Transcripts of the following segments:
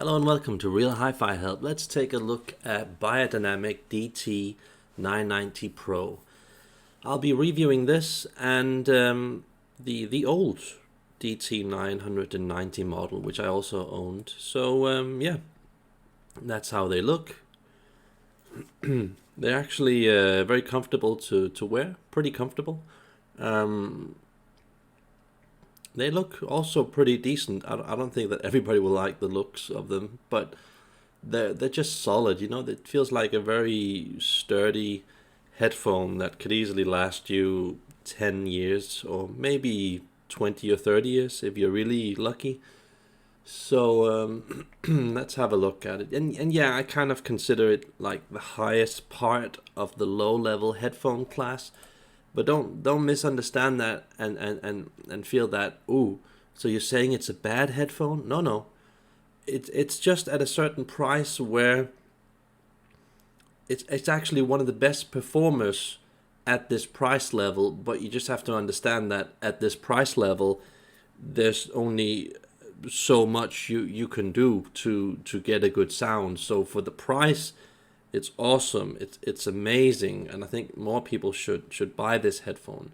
Hello and welcome to Real Hi-Fi Help. Let's take a look at Beyerdynamic DT990 Pro. I'll be reviewing this and the old DT990 model, which I also owned. So yeah, that's how they look. They're actually very comfortable to wear, pretty comfortable. They look also pretty decent. I don't think that everybody will like the looks of them, but they're just solid. You know, it feels like a very sturdy headphone that could easily last you 10 years or maybe 20 or 30 years if you're really lucky. So let's have a look at it. And yeah, I kind of consider it like the highest part of the low-level headphone class. But don't misunderstand that and feel that, ooh, so you're saying it's a bad headphone? No. It's just at a certain price where it's actually one of the best performers at this price level, but you just have to understand that at this price level there's only so much you can do to get a good sound. So for the price, it's awesome. It's amazing, and I think more people should buy this headphone.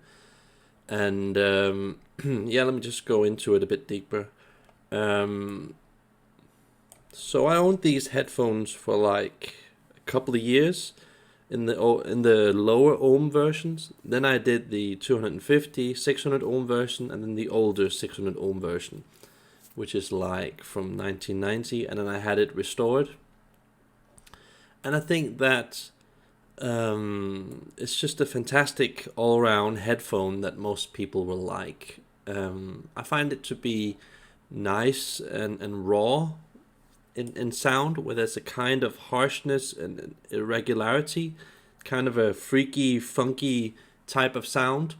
And yeah, let me just go into it a bit deeper. So I owned these headphones for like a couple of years in the lower ohm versions. Then I did the 250, 600 ohm version, and then the older 600 ohm version, which is like from 1990, and then I had it restored. And I think that it's just a fantastic all-round headphone that most people will like. I find it to be nice and raw in sound, where there's a kind of harshness and irregularity, kind of a freaky, funky type of sound.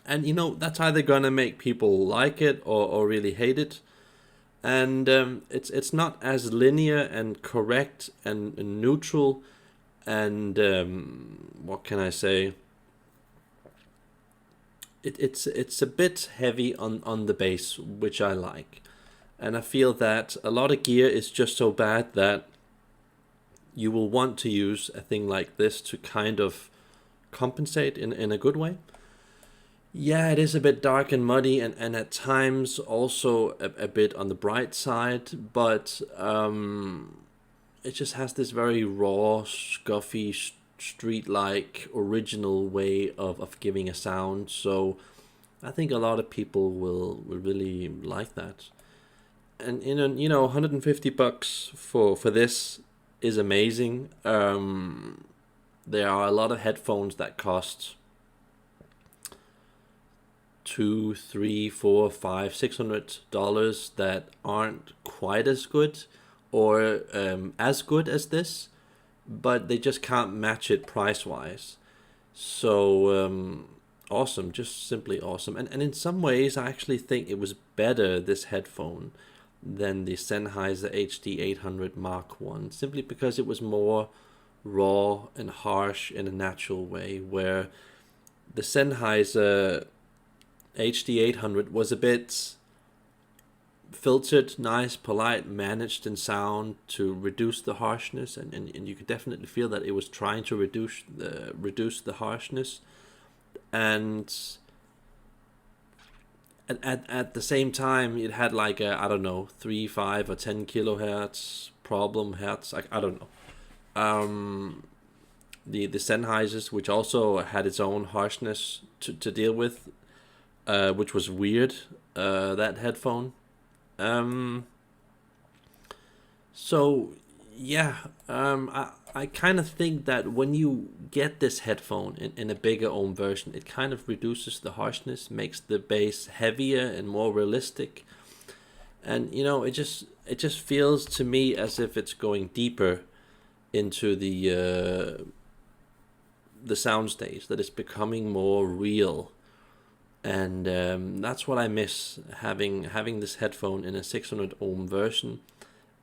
And you know, that's either gonna make people like it or really hate it. And it's not as linear and correct and neutral, and what can I say? It's a bit heavy on the bass, which I like, and I feel that a lot of gear is just so bad that you will want to use a thing like this to kind of compensate in a good way. Yeah, it is a bit dark and muddy, and at times also a bit on the bright side, but it just has this very raw, scuffy, street-like, original way of giving a sound. So I think a lot of people will really like that. And you know, $150 for this is amazing. There are a lot of headphones that cost $2, $3, $4, $5, $600 that aren't quite as good or as good as this, but they just can't match it price wise. So awesome, just simply awesome. And in some ways, I actually think it was better, this headphone, than the Sennheiser HD800 Mark 1, simply because it was more raw and harsh in a natural way, where the Sennheiser HD800 was a bit filtered, nice, polite, managed in sound to reduce the harshness, and you could definitely feel that it was trying to reduce the harshness, and at the same time it had like a, I don't know, 3, 5 or 10 kilohertz problem hertz, I don't know. The Sennheisers, which also had its own harshness to deal with, which was weird, that headphone. So yeah, I kind of think that when you get this headphone in a bigger ohm version, it kind of reduces the harshness, makes the bass heavier and more realistic, and you know, it just feels to me as if it's going deeper into the soundstage, that it's becoming more real. And that's what I miss, having this headphone in a 600 ohm version,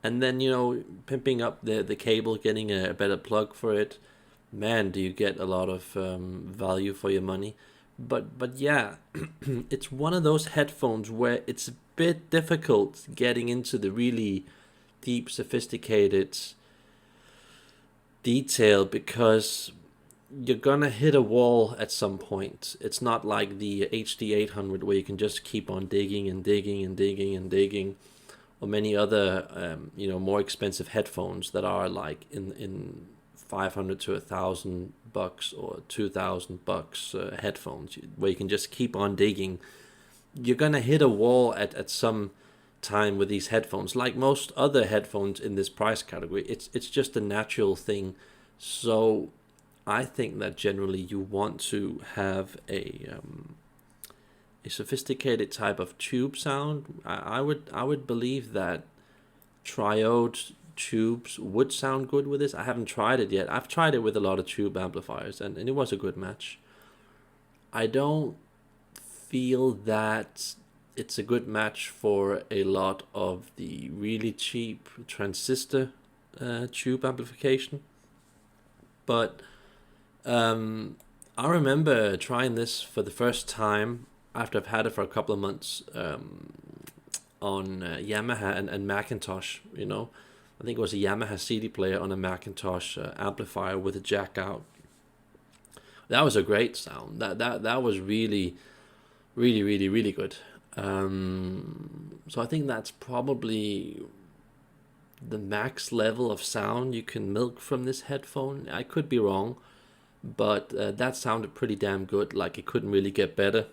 and then, you know, pimping up the cable, getting a better plug for it. Man, do you get a lot of value for your money. But yeah, it's one of those headphones where it's a bit difficult getting into the really deep, sophisticated detail, because you're gonna hit a wall at some point. It's not like the HD 800 where you can just keep on digging and digging and digging and digging, or many other more expensive headphones that are like in 500 to $1,000 or $2,000 headphones where you can just keep on digging. You're gonna hit a wall at some time with these headphones. Like most other headphones in this price category, it's just a natural thing. So I think that generally you want to have a sophisticated type of tube sound. I would believe that triode tubes would sound good with this. I haven't tried it yet. I've tried it with a lot of tube amplifiers, and it was a good match. I don't feel that it's a good match for a lot of the really cheap transistor tube amplification. But I remember trying this for the first time after I've had it for a couple of months on Yamaha and Macintosh. I think it was a Yamaha CD player on a Macintosh amplifier with a jack out. That was a great sound. That was really, really, really, really good. So I think that's probably the max level of sound you can milk from this headphone. I could be wrong, but that sounded pretty damn good. Like, it couldn't really get better.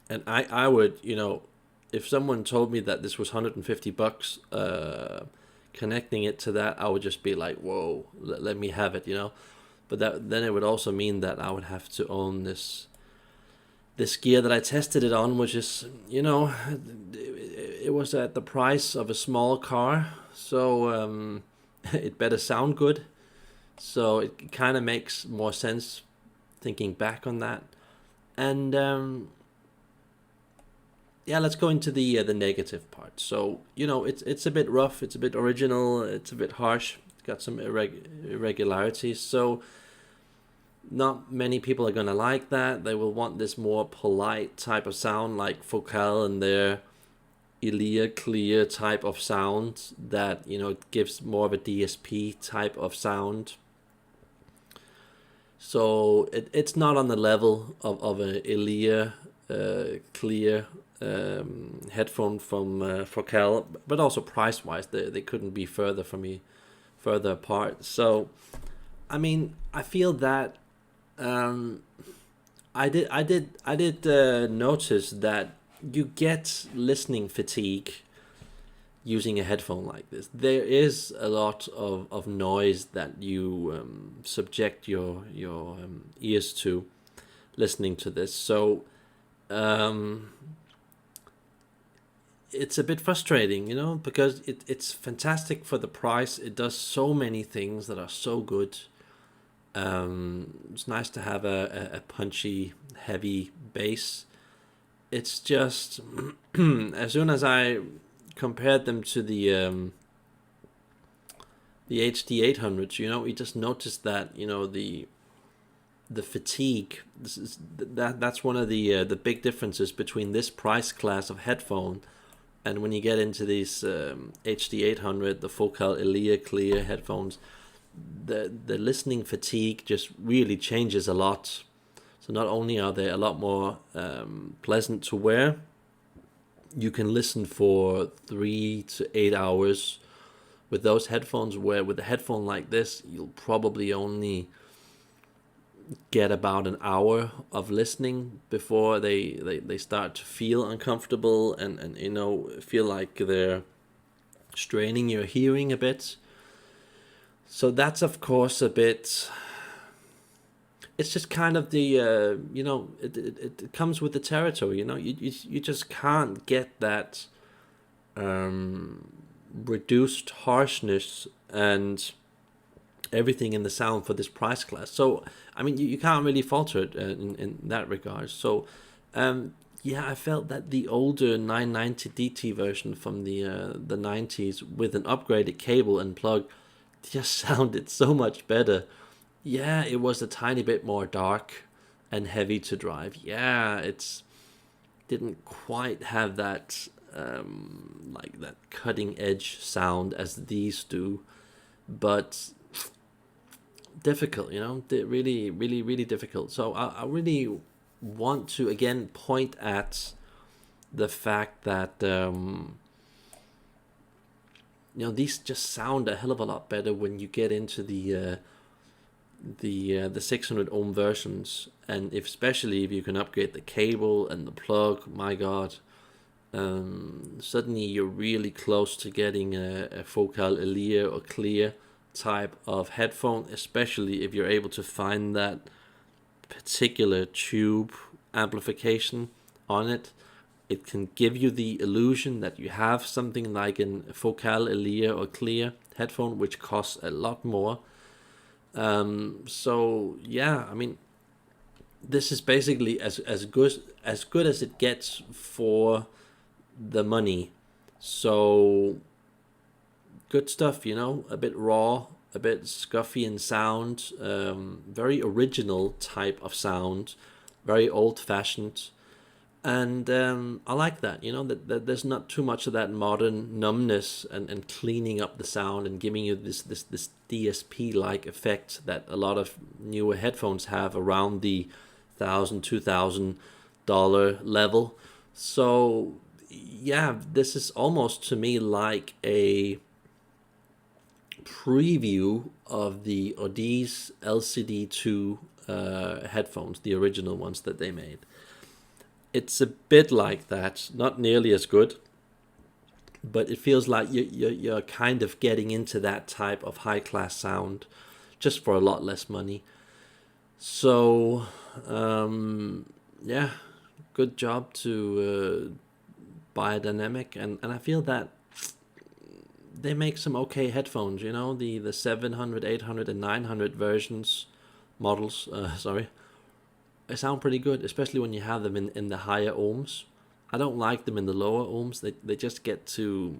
And I would, if someone told me that this was $150, connecting it to that, I would just be like, whoa, let me have it, But then it would also mean that I would have to own this gear that I tested it on, which is, it was at the price of a small car, so it better sound good. So it kind of makes more sense thinking back on that. And let's go into the negative part. So it's a bit rough, it's a bit original, it's a bit harsh, it's got some irregularities. So not many people are gonna like that. They will want this more polite type of sound, like Focal and their Elia clear type of sound that gives more of a DSP type of sound. So it's not on the level of an Elia clear headphone from Focal, but also price wise they couldn't be further apart. So I mean, I feel that I did notice that you get listening fatigue using a headphone like this. There is a lot of noise that you subject your ears to listening to this. So it's a bit frustrating, because it's fantastic for the price. It does so many things that are so good. It's nice to have a punchy, heavy bass. It's just as soon as I compared them to the HD 800s, you just noticed that the fatigue. That's one of the big differences between this price class of headphone and when you get into these HD 800, the Focal Elia Clear headphones. The listening fatigue just really changes a lot. So not only are they a lot more pleasant to wear, you can listen for 3 to 8 hours with those headphones, where with a headphone like this, you'll probably only get about an hour of listening before they start to feel uncomfortable and feel like they're straining your hearing a bit. So that's of course a bit. It's just kind of the it comes with the territory. You just can't get that reduced harshness and everything in the sound for this price class. So I mean, you can't really falter it in that regard. So I felt that the older 990 DT version from the 90s with an upgraded cable and plug just sounded so much better. Yeah, it was a tiny bit more dark and heavy to drive. Yeah, it's didn't quite have that like that cutting edge sound as these do, but difficult, really, really, really difficult. So I really want to again point at the fact that these just sound a hell of a lot better when you get into the 600 ohm versions, and especially if you can upgrade the cable and the plug. My God, suddenly you're really close to getting a focal Elia or clear type of headphone, especially if you're able to find that particular tube amplification on it. It can give you the illusion that you have something like a focal Elia or clear headphone, which costs a lot more. So yeah, I mean, this is basically as good as it gets for the money. So good stuff, a bit raw, a bit scuffy in sound, very original type of sound, very old-fashioned. And I like that, that there's not too much of that modern numbness and cleaning up the sound and giving you this DSP-like effect that a lot of newer headphones have around the $1,000-$2,000 level. So yeah, this is almost to me like a preview of the Odees LCD2 headphones, the original ones that they made. It's a bit like that, not nearly as good, but it feels like you're kind of getting into that type of high-class sound just for a lot less money. So, yeah, good job to Beyerdynamic, and I feel that they make some okay headphones, the 700, 800, and 900 models, they sound pretty good, especially when you have them in the higher ohms. I don't like them in the lower ohms. They just get too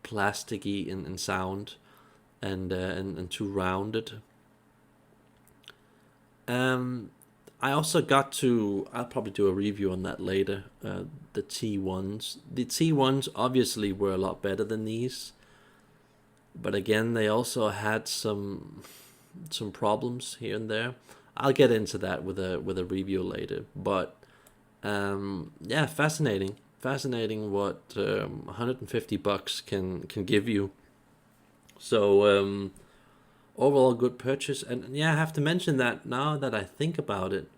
plasticky in sound and too rounded. I also got to, I'll probably do a review on that later, the T1s. The T1s obviously were a lot better than these, but again, they also had some problems here and there. I'll get into that with a review later, but yeah, fascinating what $150 can give you. So overall good purchase, and yeah, I have to mention that now that I think about it,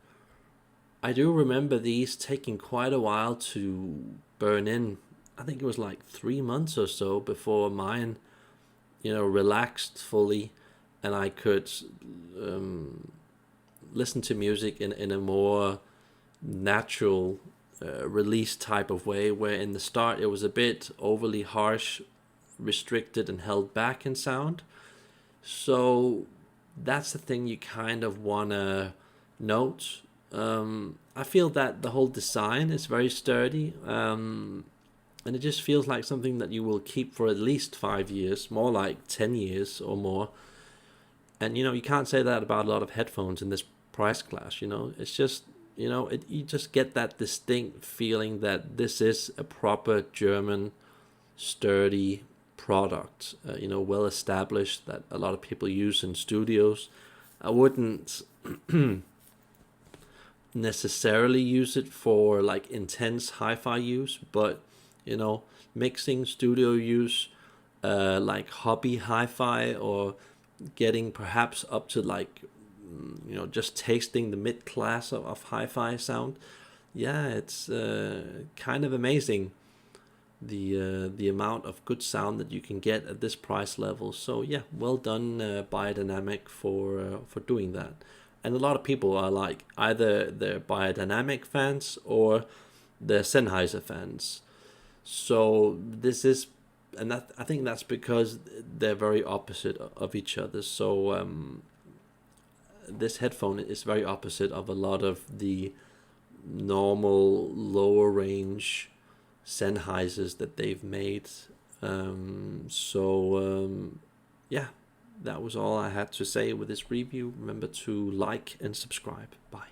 I do remember these taking quite a while to burn in. I think it was like 3 months or so before mine, relaxed fully, and I could listen to music in a more natural release type of way, where in the start it was a bit overly harsh, restricted, and held back in sound. So that's the thing you kind of want to note. I feel that the whole design is very sturdy, and it just feels like something that you will keep for at least 5 years, more like 10 years or more. And you can't say that about a lot of headphones in this price class. It's just you just get that distinct feeling that this is a proper German sturdy product, well established, that a lot of people use in studios. I wouldn't necessarily use it for like intense hi-fi use, but mixing, studio use, like hobby hi-fi, or getting perhaps up to like just tasting the mid-class of hi-fi sound. Yeah, it's kind of amazing the amount of good sound that you can get at this price level. So yeah, well done Beyerdynamic for doing that. And a lot of people are like either they're Beyerdynamic fans or they're Sennheiser fans. So this is, and I think that's because they're very opposite of each other. So this headphone is very opposite of a lot of the normal lower range Sennheisers that they've made. Yeah, that was all I had to say with this review. Remember to like and subscribe. Bye.